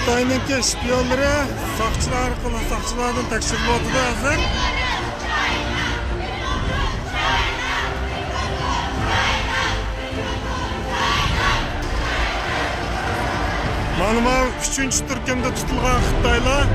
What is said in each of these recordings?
Xitoyning shpionlari soqchilardan tekshirilmoqda hozir. Mana 3-turkumda tutilgan Xitoylar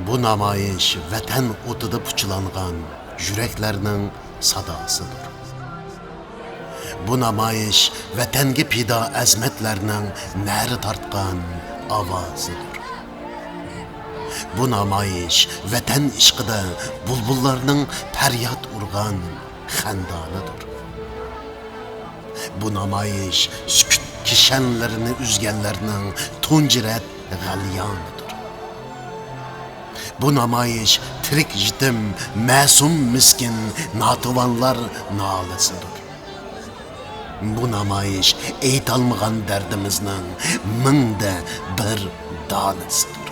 Bu namoyish vatan o'tida puchlangan yuraklarning sadosidir. Bu namoyish vatanga pido azmatlarning nari tortgan ovozidir. Bu namoyish vatan ishqida bulbullarning faryod urgan xandonidir. Bu namoyish sukut kishanlarini uzganlarning tunjirat g'alyonidir. Bu namoyish tirik yetim, ma'sum miskin notuvonlar nolasidir. Bu namoyish aytolmagan dardimizning mingda bir donasidir.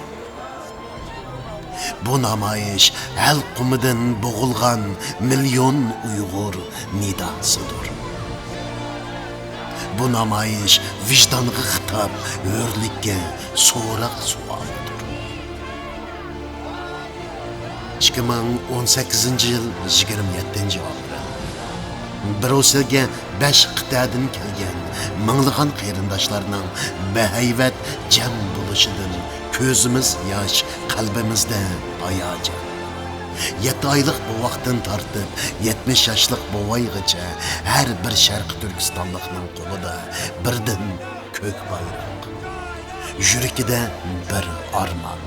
Bu namoyish hal qumidan bo'g'ilgan million Uyg'ur nidosidir. Bu namoyish vijdonga xitob, hurlikka so'roq savolidir. 2018 yil 27 aprel. Bruselga 5 qit'adan kelgan minglagan qarindoshlarning bahayvat jam bo'lishidan ko'zimiz yosh, qalbimizda hayajon. 7 oylik bu vaqtdan tortib 70 yoshlik bovoygacha har bir sharqi Turkistonlikning qo'lida birdan ko'k bayroq, yuragida bir armon.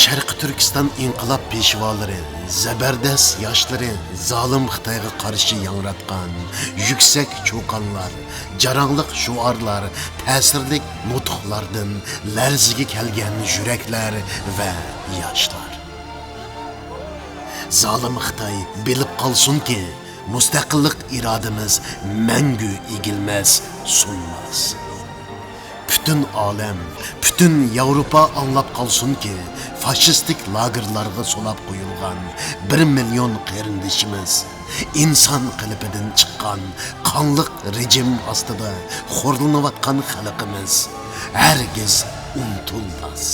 Sharqi Turkiston inqilob peshvolari, zabardast yoshlari zolim Xitoyga qarshi yangratgan yuksak cho'qonlar, jarangliq shuarlar, ta'sirli nutqlardan larziga kelgan yuraklar va yoshlar. Zolim Xitoy bilib qolsunki, mustaqillik irodamiz mangu egilmas, sunmas. Bütün alem, bütün Avrupa anlap kalsın ki faşistik lagerlarga solap koyulgan 1 milyon qarindishimiz insan qilipidan chiqqan qonliq rejim ostida xo'rlanayotgan xalqimiz hargiz unutilmas.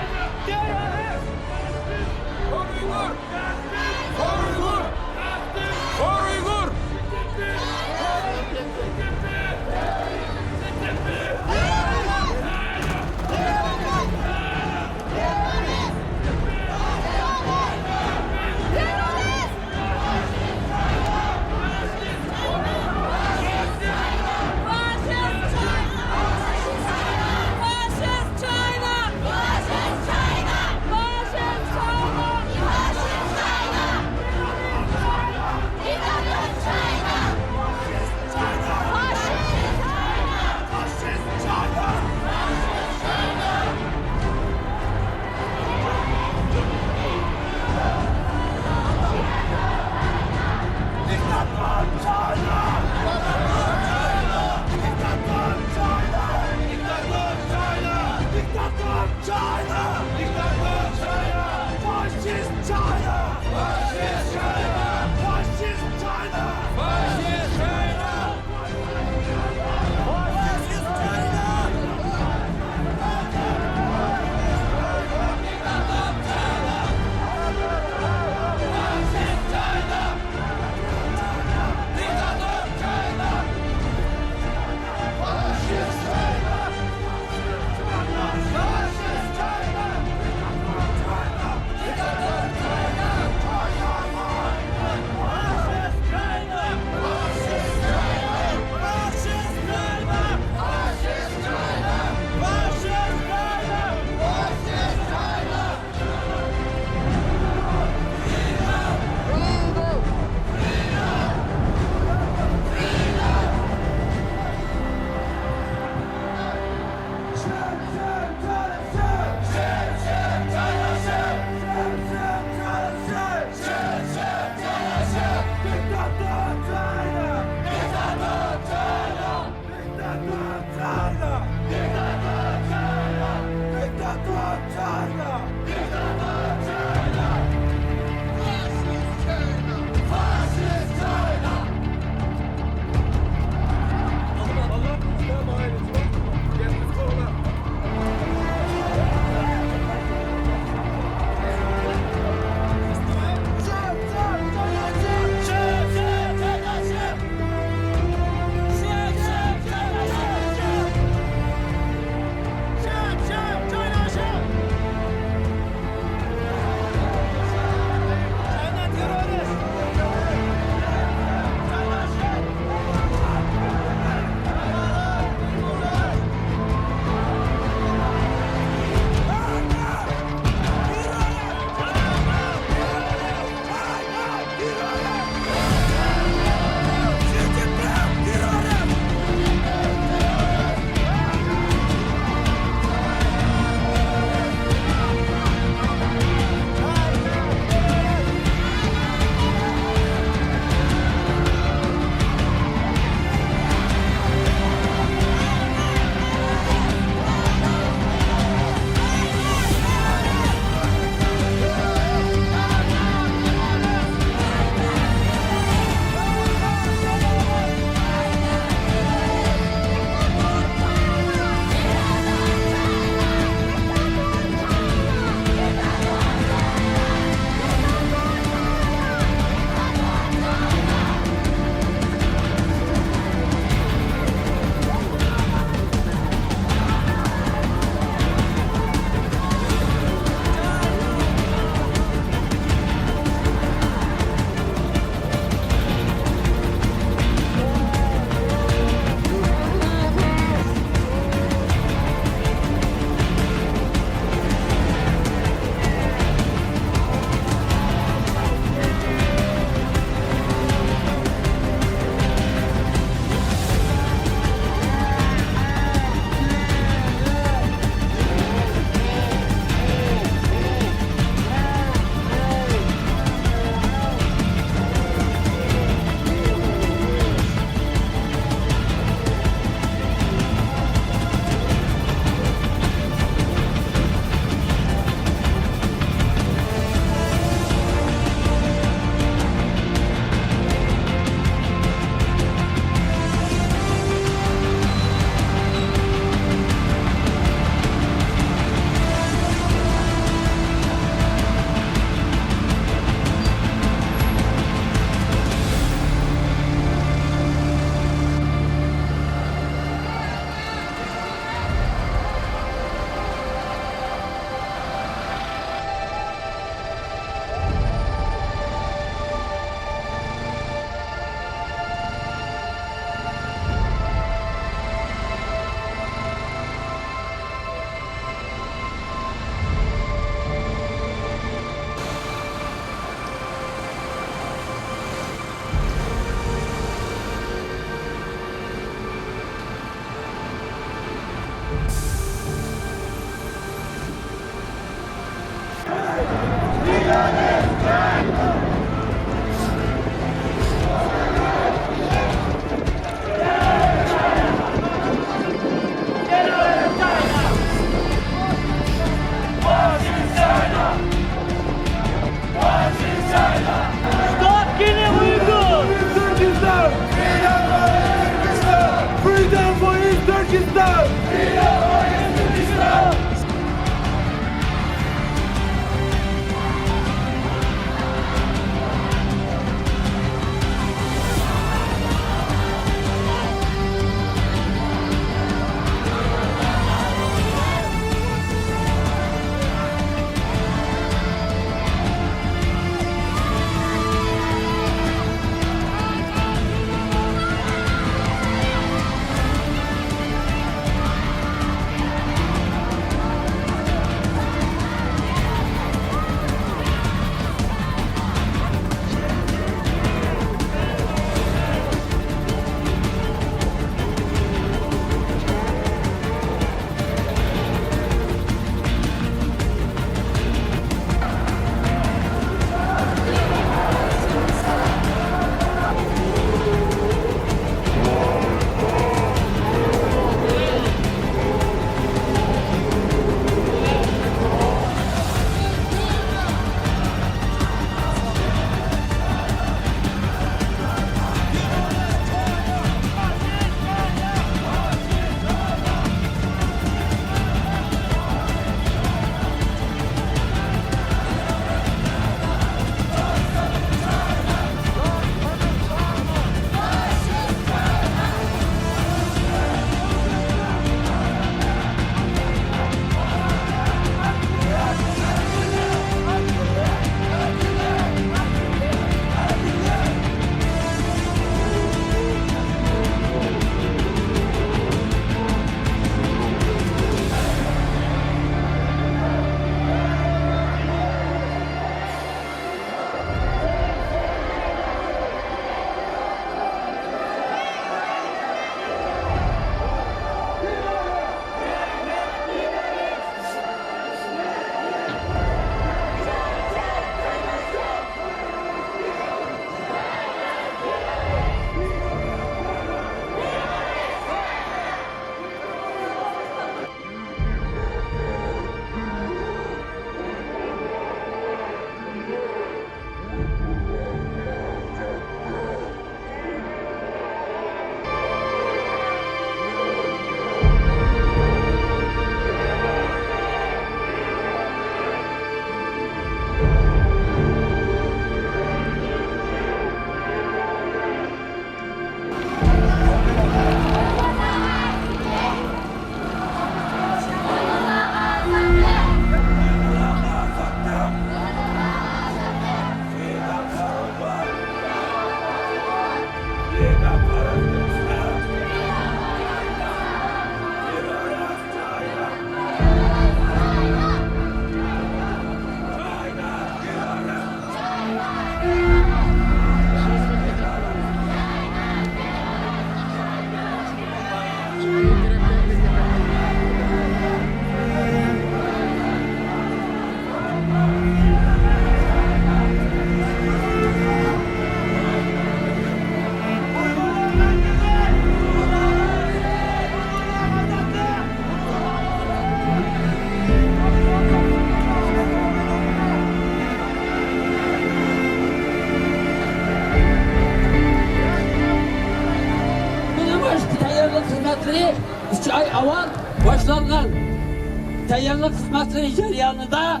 tayyorlik xizmatlari jarayonida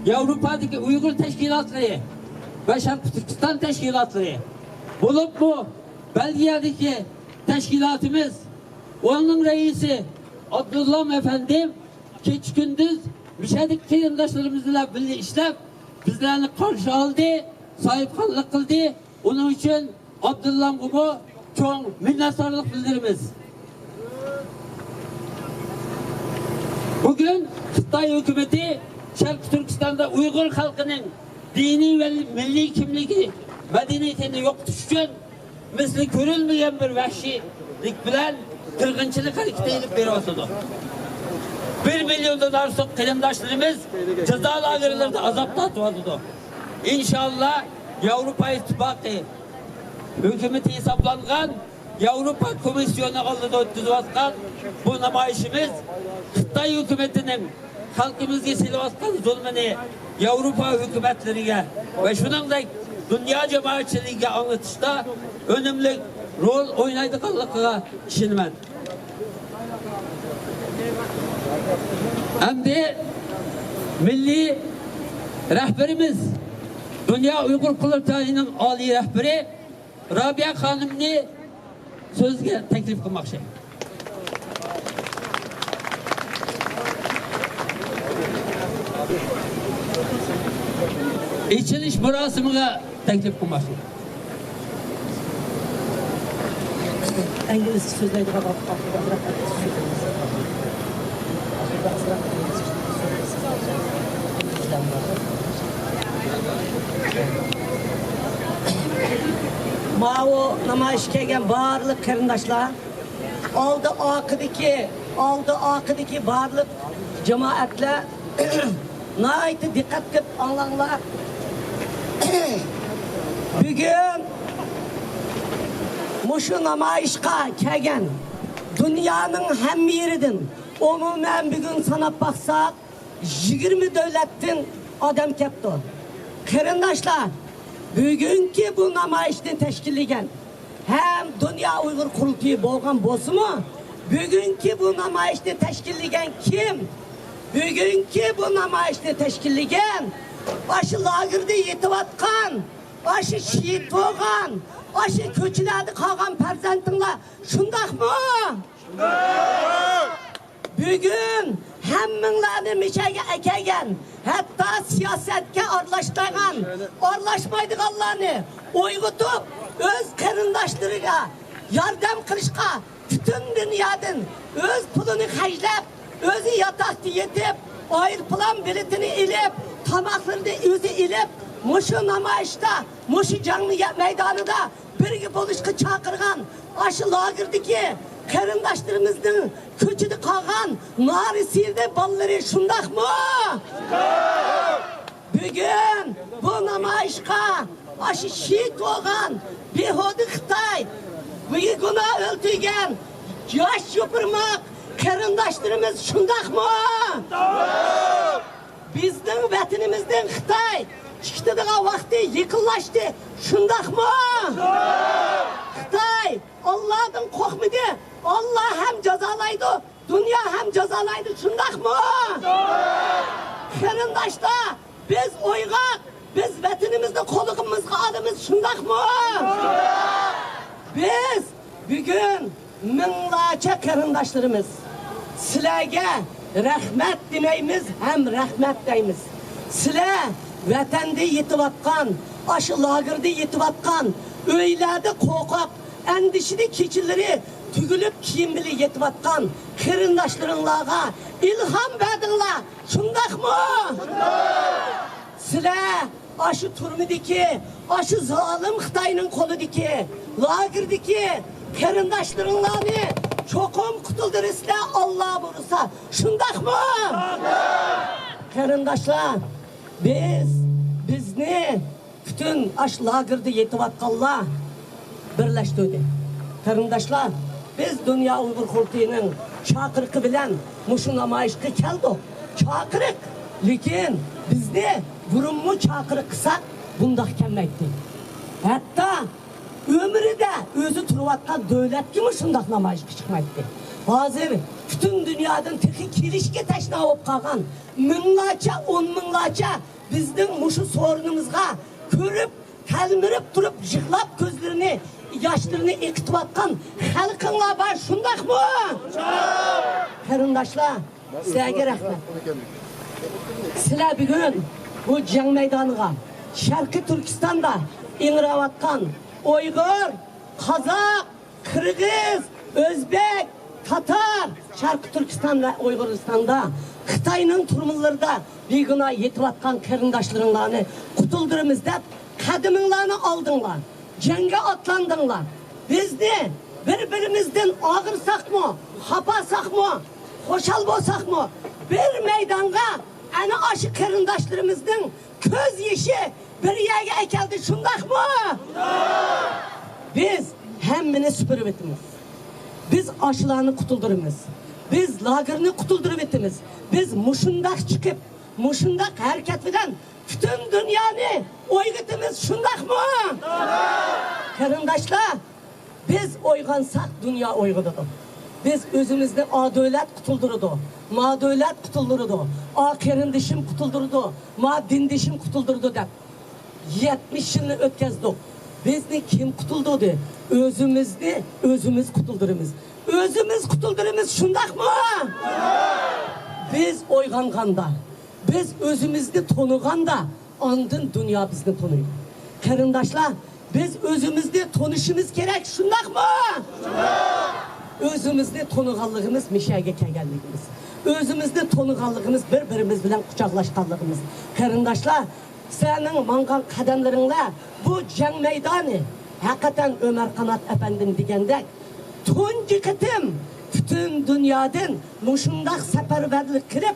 Yevropadagi Uyg'ur tashkilotlari va Sharq Turkiston tashkilotlari bo'lib bu Belgiyadagi tashkilotimiz onun reisi Abdullah efendim keç gündüz müşahede kıyımdaşlarımızla birlikte işlep bizlerini karşı aldı, sahipkanlık kıldı. Onun için Abdullah Gubu çok minnettarlık bildirimiz. Bugün Xitay hükümeti Şarkı Türkistan'da Uygur halkının dini ve milli kimliği medeniyetini yok düşkün misli görülmeyen bir vahşilik bilen kırgınçılık hareketi edip veriyordu. 1 milyondan artık kıyımdaşlarımız ceza lagerlerinde azapta tutuyordu. İnşallah Avrupa İttifakı hükümeti hesaplangan Avrupa Komisyonu aldı ötüzüvatkan bu namayişimiz Xitay hükümetinin halkımızga silayotgan zulmini Avrupa hükümetlerine ve shuningdek dünya cemaatchiligiga anlatishda önemli rol o'ynaydiganligiga ishonaman. Endi milliy rahbarimiz Dünya Uyghur Qurultayining oliy rahbari Rabia xonimni so'zga taklif qilmoqchi. İçiliş murasimine teklif kılmak. İngiliz sözleri kadar Mao namayış kelgan barliq qarindoshlar oldi oqidagi barliq jamoatlar nayt dikkat qilib anlanglar. Bugün muşu namayışqa kelgan dünyanın hem yeridan umuman bugün sanab baqsaq 20 davlatdan odam kelibdi. Qarindoshlar, bugunki bu namayishni tashkillagan hem Dünya Uyghur Qurultayi bo'lgan bo'lsa-mu, bugunki bu namayishni tashkillagan kim? Bugunki bu namayishni tashkillagan aşı lagerda yetivatkan, aşı şehit bo'lgan, aşı ko'chalarda qolgan farzandinglar shundaqmi? Bugun hammanglarni mishaga akagan, hatto siyosatga aralashmaydiganlarni o'yg'itib, o'z qarindoshlariga yordam qilishga butun dunyodan o'z pulini xarjlab, o'zi yotoqda yetib, aeroplan biletini ilib, tamaklarını özü ilip, muşu namayışta, muşu canlı meydanında birge buluşku çakırgan, aşı lagirdeki qarindoshlarımızın köçüde kalgan, nari sirde balları şundak mı? Bugün bu namayışka aşı şehit olgan, behudu Xitay, bugüne öldürgen, yaş yupurmak, qarindoshlarımız şundak mı? Bizden vatanimizden Xitay çıktığı vakti yıkıllaştı. Şundaqmı? Xitay Allah'tan korkmadı. Allah hem cezalaydı, dünya hem cezalaydı. Şundaqmı? Qarindoshlar, biz Uyghur, biz vatanimizde kolumuzga alımız. Şundaqmı? Biz bugün minglarcha qarindoshlarimiz sizlarga rahmat demeymiz, hem rahmet deymiz. Sizler vatanda yetivatkan, aşı lagerda yetivatkan, öylerde korkak, endişeli keçileri tügülüp kiyimli yetivatkan qarindoshlarga ilham verdinglar. Şundaqmı? Sizler aşı turmidiki, aşı zalim Xitayning qo'lidagi, lagerdagi qarindoshlarni çokum kutuldurusla Allah vurursa. Şundaqmı? Qarindoshlar, bizni bütün aş lagerda yetivatkanlar birleştirdi. Qarindoshlar, biz Dünya Uyghur Qurultayining chaqiriqi bilan mushu namoyishga keldik. Chaqiriq, lekin bizni burunmu chaqiriq qilsak bundaq kelmaydi. Hatta ömrüde özü turvatkan devletki mi şundaq namayışga chiqmaydi. Hazır bütün dünyadan teki kilişke teşna olup kalkan minlarca, on minlarca bizden muşu sorunumuzga körüp, telmirip durup, jıklap gözlerini, yaşlarını ekitip atkan halkınla var, şundak mı? Karındaşlar, sizlerge rahmet. Sizler bugün bu can meydanıga, Şarkı Türkistan'da iniravatkan Uygur, Kazak, Kırgız, Özbek, Tatar, Şarkı Türkistan ve Uyguristan'da Xitay'nın turmullarında bir güna yetivatkan karındaşlarınlarını kutuldurumuz dep kadımınlarını aldınlar. Cenge atlandınlar. Biz de birbirimizden ağırsak mı, hapasak mı, hoşal bolsak mı bir meydanga ana aşı karındaşlarımızın köz yeşi bir yere ekeldi şundak mı? Biz hemmini süpürüp etimiz. Biz aşılarını kutuldurumuz. Biz lagırını kutuldurup etimiz. Biz muşundak çıkıp, muşundak hareket eden bütün dünyanı oygutimiz şundak mı? Karındaşlar, biz oygansak dünya oygududu. Biz özümüzde adolat kutuldurdu. Ma dövlet kutuldurdu. A kerindişim kutuldurdu. Ma dindişim kutuldurdu dep. 70 yılını ötkezdik. Bizni kim kutuldurdu? Özümüzde özümüz kutuldurumuz. Özümüz kutuldurumuz şundak mı? Biz oyganganda, biz özümüzde tonuganda andın dünya bizni tonuyor. Karındaşlar, biz özümüzde tonuşumuz gerek şundak mı? Özümüzde tonuğallığımız mişege kelgenligimiz. Özümüzde tonuğallığımız birbirimiz bilen kucaklaşkanlığımız. Karındaşlar, senin mangan kademlerinle bu can meydanı hakikaten Ömer Kanat Efendim degende tuncu kıtım bütün dünyadan muşundak seferberlik kirip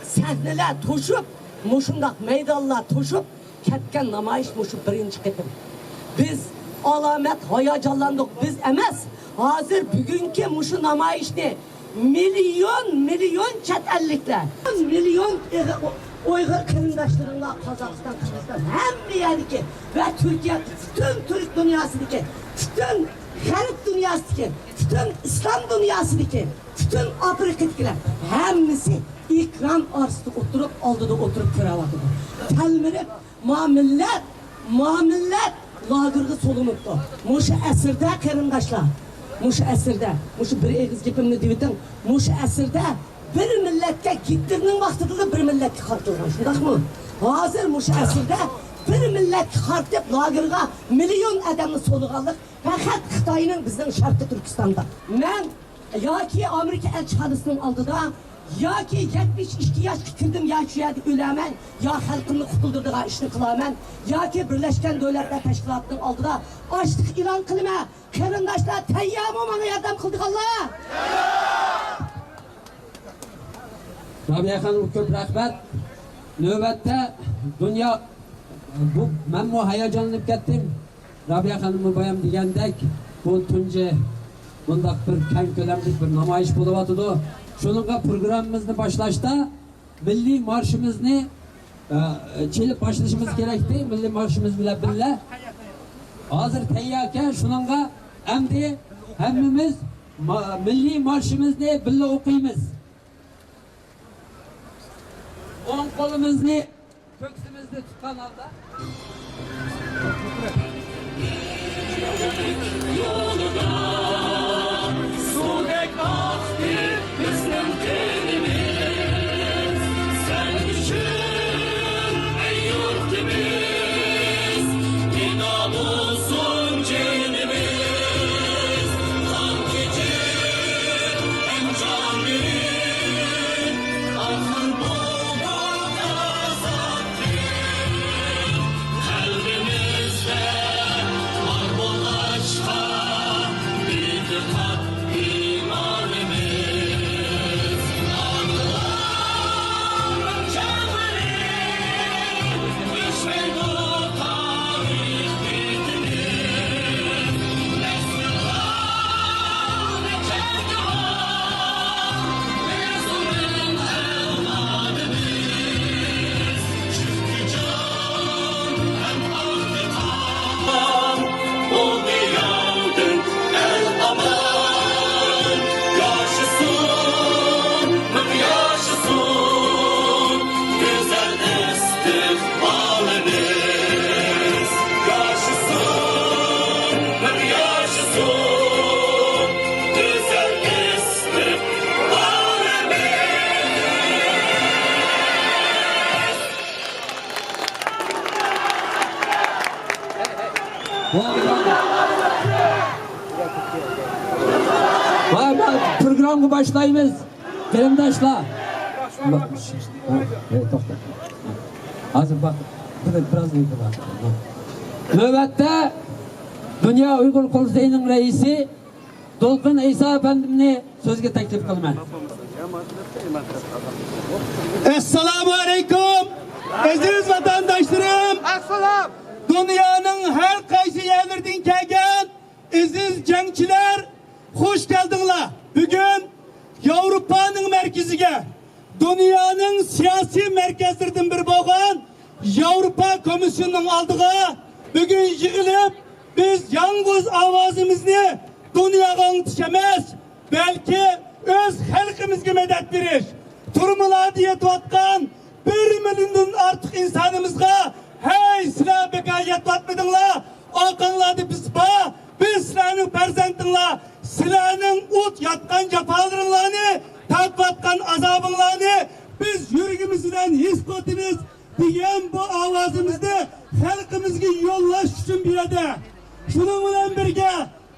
sahneler tuşup muşundak meydanlar tuşup ketken namayiş muşup birinci kıtım. Biz alamet hayacanlandık biz emez. Hazır bugünkü muşu namayişni milyon çet ellikler, milyon Uygur kırındaşlarıyla Kazakistan, Kırgızistan hem yerdeki ve Türkiye bütün Türk dünyasındaki, bütün Garip dünyasındaki, bütün İslam dünyasındaki, bütün Afrika'dakiler hemisi ikram arsızda oturup aldıda oturup kıravatıdı. Telmirip mamillet lagırgı solunuptu. Muşu esirde kırındaşlar. Muşu esirde, muşu bir eğiz gipimini dividin, muşu esirde bir milletke gittirinin vaxtıda bir milletke kartılgan, şundak mı? Hazır muşu esirde bir milletke kartıp lagırga milyon adamı soluğalıq fakat Xitayının bizden Şarkı Türkistan'da. Ben ya ki Amerika elçihanısının aldıda ya ki 72 yaş kirdim ya şu yerde ölemen ya halkını kutuldurduğu işini kılamen ya ki Birleşken Devletler Teşkilatı'nın aldıda açtık ilan kılma karındaşlar teyyam olmana yardım kıldık Allah. Rabia Hanım köp rahmet. Növbette dünya bu ben bu hayacanlanıp kettim. Rabia Hanım'ı bayam degendek bu tunca bundak bir keng kölemlik bir namayiş buluvatıdı. Şununla programımızı başlaşta milli marşımızı çelip başlaşımız gerekti. Milli marşımız bile bile. Hazır teyyake şununla emdi hemmimiz milli marşımızı bile okuyumuz. On kolumuzni köksümüzde tutkan halda. Sudek aktı bizim tenimiz. Sen düşün ey yurtimiz. Namusun cenimiz. Kan geçir en can verir. Ahır bulduk azattık. Kalbimizde var bu aşka. Programı başlayımız. Kerimdaşlar. To'xta. Hozir bak, biraz uygular. Növbette Dünya Uygur Konseyi'nin reisi Dolqin İsa Efendimni sözge teklif kılman. Esselamu Aleyküm. Aziz vatandaşlarım. Assalam. Dünyanın her kaysi yerlerden kelgen aziz jangchilar, hoş geldinglar. Bugün Avrupa'nın merkezige, dünyanın siyasi merkezlerden bir bo'lgan Avrupa Komisyonu'nun aldığı bugün yığılıp biz yalnız avazımızı dünyaya anlatışamaz. Belki öz halkımızga medet veriş. Turmularda yetvatkan 1 milyondan artık insanımızga hey sizler beka yetvatmadыңlar. Okanlardı biz sizlerinin perzendinler. Sizlerinin ut yatkan cafalarını, tatvatkan azabınlarını biz yüreğimizden his kotimiz diyen bu avazımızda halkımızga yollaş için bir yerde. Şunun bilen birge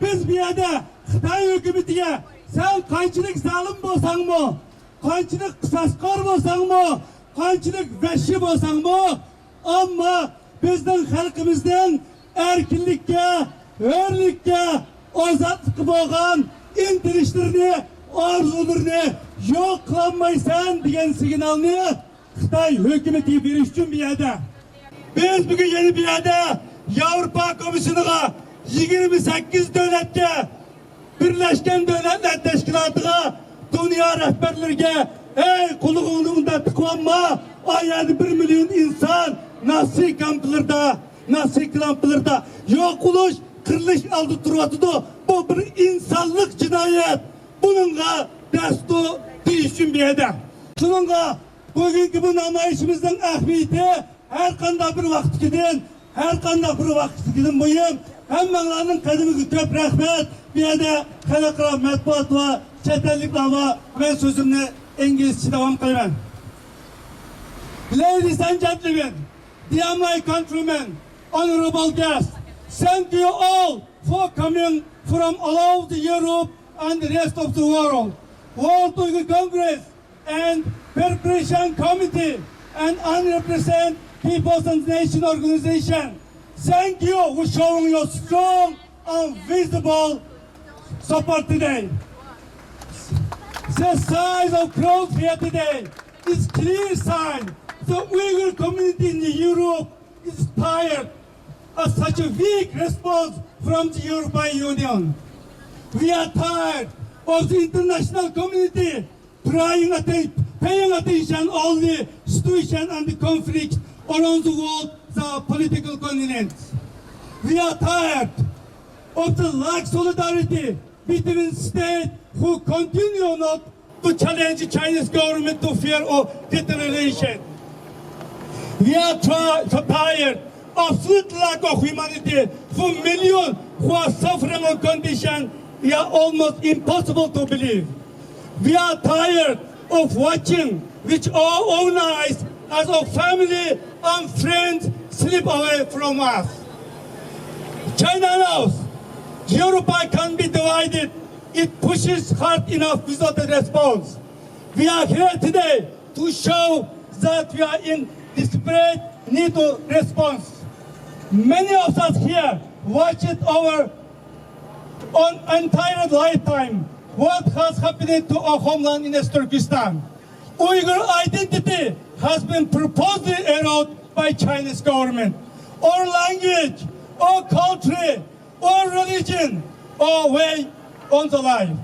biz bir yerde Xitay hükümetiga sen qanchalik zalim bo'lsang mı? Qanchalik qisaskor bo'lsang mı? Qanchalik vahshiy bo'lsang mı? Ama bizning xalqimizdan erkinlikka, hurlikka, ozodlikka bo'lgan intilishlarni, orzularini yo'q qilmaysan degan signalni Xitay hükümeti berish uchun bir yerde. Biz bugün yeni bir yerde Avrupa Komisyonu'na 28 devletke Birleşken Devletler Teşkilatı'na dünya rehberlerine ey kuluğunda tıklanma ayarı 1 milyon insan nasıl kamplarda yok oluş kırılış aldı turvatıdı bu bir insanlık cinayet bununla destu değişim bir yerde şununla bugünkü bu namayışımızın ahmiyeti her kanda bir vakit gidin her kanda bir vakit gidin buyum hemmelerinin kadimi köp rahmet bir yerde halkara matbuat ve çetellikler ben sözümle İngilizce devam kılmam. Ladies and gentlemen, dear my countrymen, honorable guests, thank you all for coming from all over the Europe and the rest of the world. World Uyghur Congress and Preparation Committee and Unrepresented Peoples and Nation Organization. Thank you for showing your strong and visible support today. The size of crowd here today is clear sign the Uyghur community in Europe is tired of such a weak response from the European Union. We are tired of the international community paying attention on the situation and the conflict around the world, the political continent. We are tired of the lack solidarity between states who continue not to challenge the Chinese government to fear of retaliation. We are tired of absolute lack of humanity for millions who are suffering on conditions we are almost impossible to believe. We are tired of watching which our own eyes as our family and friends slip away from us. China knows Europe can be divided. It pushes hard enough without a response. We are here today to show that we are in desperate need of response. Many of us here watched our entire lifetime what has happened to our homeland in Turkestan. Uyghur identity has been purposely eroded by Chinese government. Our language, our culture, our religion, our way on the line.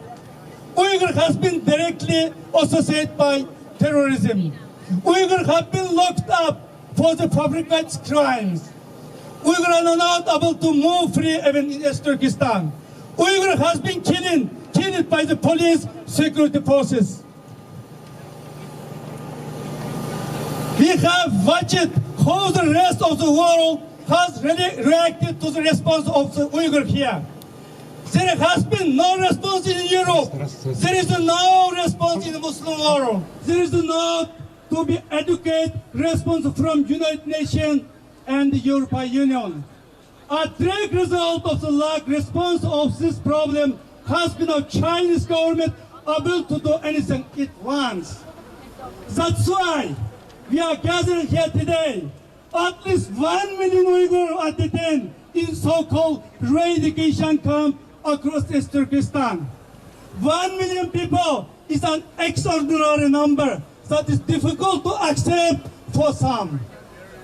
Uyghur has been directly associated by terrorism. Uyghur have been locked up for the fabricated crimes. Uyghur are not able to move free even in Turkestan. Uyghur has been killed by the police security forces. We have watched how the rest of the world has really reacted to the response of the Uyghur here. There has been no response in Europe. There is no response in the Muslim world. There is no to be adequate response from United Nations and the European Union. A direct result of the lack response of this problem has been a Chinese government able to do anything it wants. That's why we are gathering here today. At least 1 million Uyghurs are detained in so-called re-education camp across East Turkestan. 1 million people is an extraordinary number that is difficult to accept for some.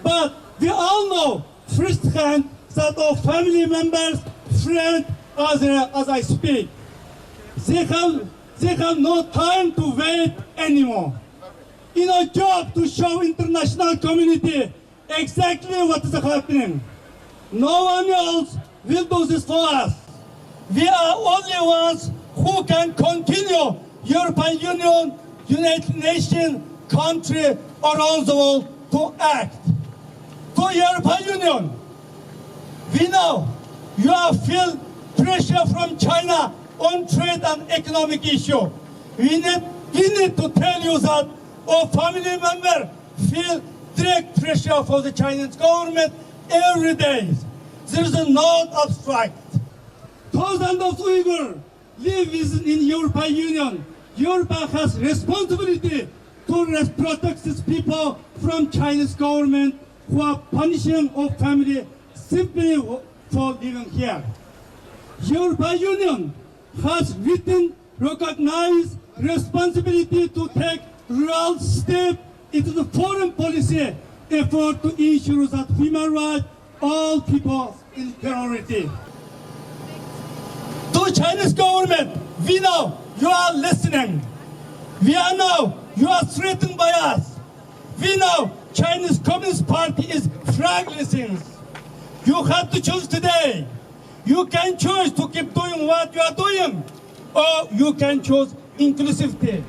But we all know firsthand that our family members, friends are there as I speak. They have no time to wait anymore. In our job to show international community exactly what is happening. No one else will do this for us. We are only ones who can continue European Union, United Nations, country around the world to act. To European Union, we know you have feel pressure from China on trade and economic issue. We need to tell you that our family members feel direct pressure for the Chinese government every day. There is no abstract. Thousands of Uyghurs live in European Union. Europe has responsibility to protect its people from Chinese government who are punishing our family simply for living here. European Union has written recognized responsibility to take real steps into the foreign policy effort to ensure that human rights all people in priority. To Chinese government, we know you are listening. We are now you are threatened by us. We know Chinese Communist Party is fragile things. You have to choose today. You can choose to keep doing what you are doing, or you can choose inclusivity.